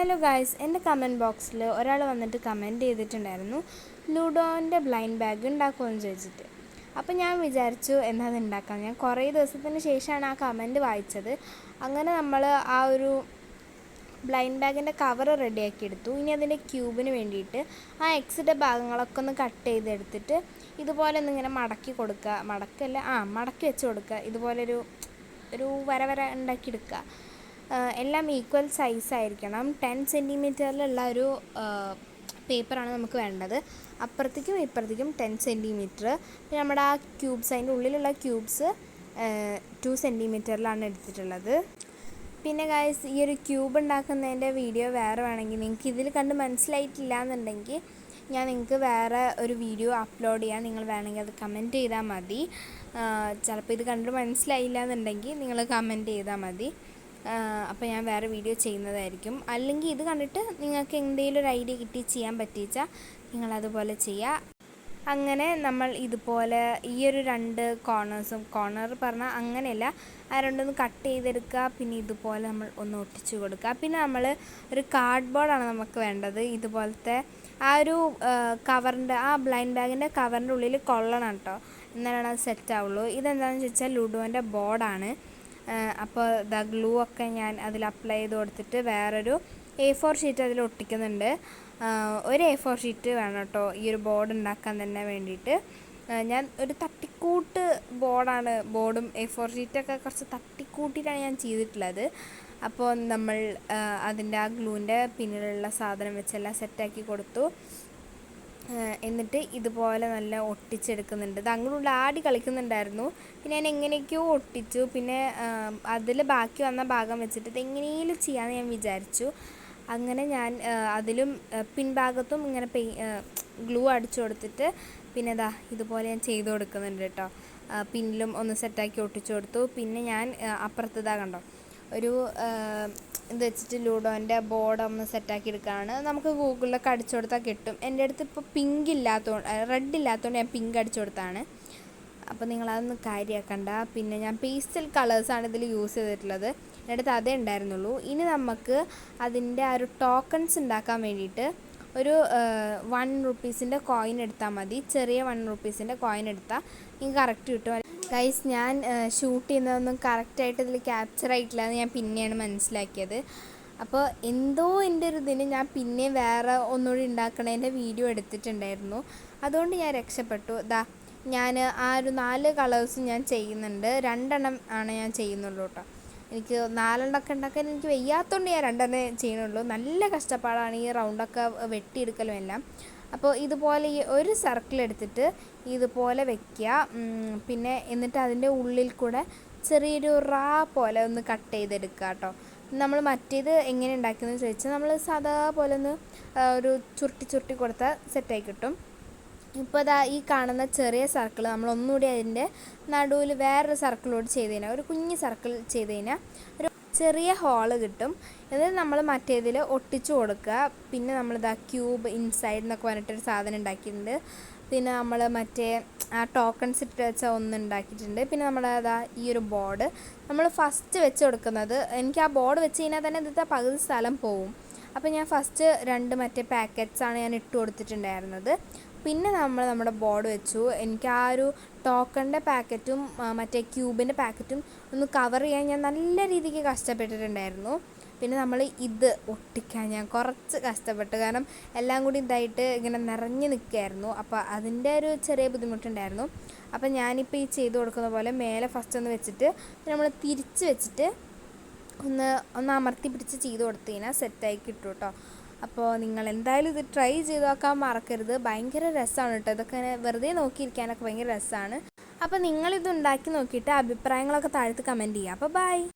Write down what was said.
Hello guys, എൻ്റെ comment ബോക്സിൽ ഒരാൾ വന്നിട്ട് കമൻറ്റ് ചെയ്തിട്ടുണ്ടായിരുന്നു ലുഡോൻ്റെ ബ്ലൈൻഡ് ബാഗ് ഉണ്ടാക്കുമെന്ന് ചോദിച്ചിട്ട്. അപ്പോൾ ഞാൻ വിചാരിച്ചു എന്നാൽ അത് ഉണ്ടാക്കാം. ഞാൻ കുറേ ദിവസത്തിന് ശേഷമാണ് ആ കമൻറ്റ് വായിച്ചത്. അങ്ങനെ നമ്മൾ ആ ഒരു ബ്ലൈൻഡ് ബാഗിൻ്റെ കവർ റെഡിയാക്കി എടുത്തു. ഇനി അതിൻ്റെ ക്യൂബിന് വേണ്ടിയിട്ട് ആ എക്സിൻ്റെ ഭാഗങ്ങളൊക്കെ ഒന്ന് കട്ട് ചെയ്തെടുത്തിട്ട് ഇതുപോലെ ഒന്നിങ്ങനെ മടക്കി കൊടുക്കുക. മടക്കി വെച്ച് കൊടുക്കുക. ഇതുപോലൊരു വര ഉണ്ടാക്കിയെടുക്കുക. എല്ലാം ഈക്വൽ സൈസായിരിക്കണം. 10 സെൻറ്റിമീറ്ററിലുള്ള ഒരു പേപ്പറാണ് നമുക്ക് വേണ്ടത്. അപ്പുറത്തേക്കും ഇപ്പുറത്തേക്കും 10 സെൻറ്റിമീറ്റർ. പിന്നെ നമ്മുടെ ആ ക്യൂബ്സ്, അതിൻ്റെ ഉള്ളിലുള്ള ക്യൂബ്സ് 2 സെൻറ്റിമീറ്ററിലാണ് എടുത്തിട്ടുള്ളത്. പിന്നെ ഗായ്സ്, ഈ ഒരു ക്യൂബ് ഉണ്ടാക്കുന്നതിൻ്റെ വീഡിയോ വേറെ വേണമെങ്കിൽ നിങ്ങൾക്ക് ഇതിൽ കണ്ട് മനസ്സിലായിട്ടില്ല എന്നുണ്ടെങ്കിൽ ഞാൻ നിങ്ങൾക്ക് വേറെ ഒരു വീഡിയോ അപ്ലോഡ് ചെയ്യാം. നിങ്ങൾ വേണമെങ്കിൽ അത് കമൻറ്റ് ചെയ്താൽ മതി. ചിലപ്പോൾ ഇത് കണ്ടിട്ട് മനസ്സിലായില്ല എന്നുണ്ടെങ്കിൽ നിങ്ങൾ കമൻറ്റ് ചെയ്താൽ മതി. അപ്പോൾ ഞാൻ വേറെ വീഡിയോ ചെയ്യുന്നതായിരിക്കും. അല്ലെങ്കിൽ ഇത് കണ്ടിട്ട് നിങ്ങൾക്ക് എന്തെങ്കിലും ഒരു ഐഡിയ കിട്ടി ചെയ്യാൻ പറ്റിച്ചാൽ നിങ്ങളതുപോലെ ചെയ്യുക. അങ്ങനെ നമ്മൾ ഇതുപോലെ ഈ ഒരു 2 കോർണർ പറഞ്ഞാൽ അങ്ങനെയല്ല, ആ രണ്ടൊന്ന് കട്ട് ചെയ്തെടുക്കുക. പിന്നെ ഇതുപോലെ നമ്മൾ ഒന്ന് ഒട്ടിച്ചു കൊടുക്കുക. പിന്നെ നമ്മൾ ഒരു കാർഡ്ബോർഡാണ് നമുക്ക് വേണ്ടത്. ഇതുപോലത്തെ ആ ഒരു കവറിൻ്റെ, ആ ബ്ലൈൻഡ് ബാഗിൻ്റെ കവറിൻ്റെ ഉള്ളിൽ കൊള്ളണം കേട്ടോ, എന്നാലാണ് അത് സെറ്റ് ആവുള്ളൂ. ഇതെന്താണെന്ന് ചോദിച്ചാൽ ലുഡോൻ്റെ ബോർഡാണ്. അപ്പോൾ ഗ്ലൂ ഒക്കെ ഞാൻ അതിൽ അപ്ലൈ ചെയ്ത് കൊടുത്തിട്ട് വേറൊരു A4 ഷീറ്റ് അതിൽ ഒട്ടിക്കുന്നുണ്ട്. ഒരു A4 ഷീറ്റ് വേണം കേട്ടോ ഈ ഒരു ബോർഡ് ഉണ്ടാക്കാൻ തന്നെ വേണ്ടിയിട്ട്. ഞാൻ ഒരു തട്ടിക്കൂട്ട് ബോർഡും A4 ഷീറ്റൊക്കെ കുറച്ച് തട്ടിക്കൂട്ടിയിട്ടാണ് ഞാൻ ചെയ്തിട്ടുള്ളത്. അപ്പോൾ നമ്മൾ അതിൻ്റെ ആ ഗ്ലൂവിൻ്റെ പിന്നിലുള്ള സാധനം വെച്ചെല്ലാം സെറ്റാക്കി കൊടുത്തു. എന്നിട്ട് ഇതുപോലെ നല്ല ഒട്ടിച്ചെടുക്കുന്നുണ്ട്. ഇത് അങ്ങോട്ടുള്ള ആടി കളിക്കുന്നുണ്ടായിരുന്നു. പിന്നെ ഞാൻ എങ്ങനെയൊക്കെയോ ഒട്ടിച്ചു. പിന്നെ അതിൽ ബാക്കി വന്ന ഭാഗം വെച്ചിട്ട് ഇത് എങ്ങനെയെങ്കിലും ചെയ്യാമെന്ന് ഞാൻ വിചാരിച്ചു. അങ്ങനെ ഞാൻ അതിലും പിൻഭാഗത്തും ഇങ്ങനെ ഗ്ലൂ അടിച്ചു കൊടുത്തിട്ട് പിന്നെ ഇതുപോലെ ഞാൻ ചെയ്ത് കൊടുക്കുന്നുണ്ട് കേട്ടോ. പിന്നിലും ഒന്ന് സെറ്റാക്കി ഒട്ടിച്ചു കൊടുത്തു. പിന്നെ ഞാൻ അപ്പുറത്ത് കണ്ടോ ഒരു ഇത് വെച്ചിട്ട് ലുഡോൻ്റെ ബോർഡ് ഒന്ന് സെറ്റാക്കി എടുക്കുകയാണ്. നമുക്ക് ഗൂഗിളിലൊക്കെ അടിച്ചു കൊടുത്താൽ കിട്ടും. എൻ്റെ അടുത്ത് ഇപ്പോൾ റെഡ് ഇല്ലാത്തതുകൊണ്ട് ഞാൻ പിങ്ക് അടിച്ചു കൊടുത്താണ്. അപ്പോൾ നിങ്ങളതൊന്ന് കാര്യമാക്കണ്ട. പിന്നെ ഞാൻ പേസ്റ്റൽ കളേഴ്സാണ് ഇതിൽ യൂസ് ചെയ്തിട്ടുള്ളത്. എൻ്റെ അടുത്ത് അതേ ഉണ്ടായിരുന്നുള്ളൂ. ഇനി നമുക്ക് അതിൻ്റെ ആ ഒരു ടോക്കൺസ് ഉണ്ടാക്കാൻ വേണ്ടിയിട്ട് ഒരു 1 റുപ്പീസിൻ്റെ കോയിൻ എടുത്താൽ മതി. ചെറിയ 1 റുപ്പീസിൻ്റെ കോയിൻ എടുത്താൽ നിങ്ങൾക്ക് കറക്റ്റ് കിട്ടും. ഗൈസ്, ഞാൻ ഷൂട്ട് ചെയ്യുന്നതൊന്നും കറക്റ്റായിട്ട് ഇതിൽ ക്യാപ്ചർ ആയിട്ടില്ല എന്ന് ഞാൻ പിന്നെയാണ് മനസ്സിലാക്കിയത്. അപ്പോൾ എന്തോ എൻ്റെ ഒരു ഇതിന് ഞാൻ പിന്നെ വേറെ ഒന്നുകൂടി ഉണ്ടാക്കണതിൻ്റെ വീഡിയോ എടുത്തിട്ടുണ്ടായിരുന്നു. അതുകൊണ്ട് ഞാൻ രക്ഷപ്പെട്ടു. ഞാൻ ആ ഒരു 4 കളേഴ്സും ഞാൻ ചെയ്യുന്നുണ്ട്. 2 എണ്ണം ആണ് ഞാൻ ചെയ്യുന്നുള്ളൂ കേട്ടോ. എനിക്ക് 4 എണ്ണമൊക്കെ ഉണ്ടാക്കാൻ എനിക്ക് വയ്യാത്തതുകൊണ്ട് ഞാൻ 2 എണ്ണേ ചെയ്യുന്നുള്ളൂ. നല്ല കഷ്ടപ്പാടാണ് ഈ റൗണ്ടൊക്കെ വെട്ടിയെടുക്കലും എല്ലാം. അപ്പോൾ ഇതുപോലെ ഈ ഒരു സർക്കിൾ എടുത്തിട്ട് ഇതുപോലെ വയ്ക്കുക. പിന്നെ എന്നിട്ട് അതിൻ്റെ ഉള്ളിൽ കൂടെ ചെറിയൊരു പോലെ ഒന്ന് കട്ട് ചെയ്തെടുക്കുക കേട്ടോ. നമ്മൾ മറ്റേത് എങ്ങനെ ഉണ്ടാക്കിയെന്ന് ചോദിച്ചാൽ നമ്മൾ സാധാ പോലെ ഒന്ന് ഒരു ചുരുട്ടി കൊടുത്താൽ സെറ്റായി കിട്ടും. ഇപ്പോൾ ഈ കാണുന്ന ചെറിയ സർക്കിൾ നമ്മൾ ഒന്നുകൂടി അതിൻ്റെ നടുവിൽ വേറൊരു സർക്കിളോട് ചെയ്ത് കഴിഞ്ഞാൽ, ഒരു കുഞ്ഞ് സർക്കിൾ ചെയ്ത് കഴിഞ്ഞാൽ ഒരു ചെറിയ ഹോള് കിട്ടും. എന്നിട്ട് നമ്മൾ മറ്റേതിൽ ഒട്ടിച്ചു കൊടുക്കുക. പിന്നെ നമ്മൾ ക്യൂബ് ഇൻസൈഡ് എന്നൊക്കെ പറഞ്ഞിട്ടൊരു സാധനം ഉണ്ടാക്കിയിട്ടുണ്ട്. പിന്നെ നമ്മൾ മറ്റേ ആ ടോക്കൺസ് ഇട്ട് വെച്ച ഒന്ന് ഉണ്ടാക്കിയിട്ടുണ്ട്. പിന്നെ നമ്മൾ ഈ ഒരു ബോർഡ് നമ്മൾ ഫസ്റ്റ് വെച്ച് കൊടുക്കുന്നത്, എനിക്ക് ആ ബോർഡ് വെച്ച് കഴിഞ്ഞാൽ തന്നെ ഇതിൻ്റെ പകുതി സ്ഥലം പോവും. അപ്പോൾ ഞാൻ ഫസ്റ്റ് 2 മറ്റേ പാക്കറ്റ്സാണ് ഞാൻ ഇട്ട് കൊടുത്തിട്ടുണ്ടായിരുന്നത്. പിന്നെ നമ്മുടെ ബോർഡ് വെച്ചു. എനിക്ക് ആ ഒരു ടോക്കണിൻ്റെ പാക്കറ്റും മറ്റേ ക്യൂബിൻ്റെ പാക്കറ്റും ഒന്ന് കവർ ചെയ്യാൻ ഞാൻ നല്ല രീതിക്ക് കഷ്ടപ്പെട്ടിട്ടുണ്ടായിരുന്നു. പിന്നെ നമ്മൾ ഇത് ഒട്ടിക്കാൻ ഞാൻ കുറച്ച് കഷ്ടപ്പെട്ടു. കാരണം എല്ലാം കൂടി ഇതായിട്ട് ഇങ്ങനെ നിറഞ്ഞ് നിൽക്കുകയായിരുന്നു. അപ്പോൾ അതിൻ്റെ ഒരു ചെറിയ ബുദ്ധിമുട്ടുണ്ടായിരുന്നു. അപ്പോൾ ഞാനിപ്പോൾ ഈ ചെയ്ത് കൊടുക്കുന്ന പോലെ മേലെ ഫസ്റ്റ് ഒന്ന് വെച്ചിട്ട് നമ്മൾ തിരിച്ച് വെച്ചിട്ട് ഒന്ന് അമർത്തി പിടിച്ച് ചെയ്ത് കൊടുത്തു കഴിഞ്ഞാൽ സെറ്റായി കിട്ടും കേട്ടോ. അപ്പോൾ നിങ്ങൾ എന്തായാലും ഇത് ട്രൈ ചെയ്ത് നോക്കാൻ മറക്കരുത്. ഭയങ്കര രസമാണ് കേട്ടോ. ഇതൊക്കെ വെറുതെ നോക്കിയിരിക്കാനൊക്കെ ഭയങ്കര രസമാണ്. അപ്പോൾ നിങ്ങളിത് ഉണ്ടാക്കി നോക്കിയിട്ട് അഭിപ്രായങ്ങളൊക്കെ താഴത്ത് കമൻറ്റ് ചെയ്യുക. അപ്പോൾ ബൈ.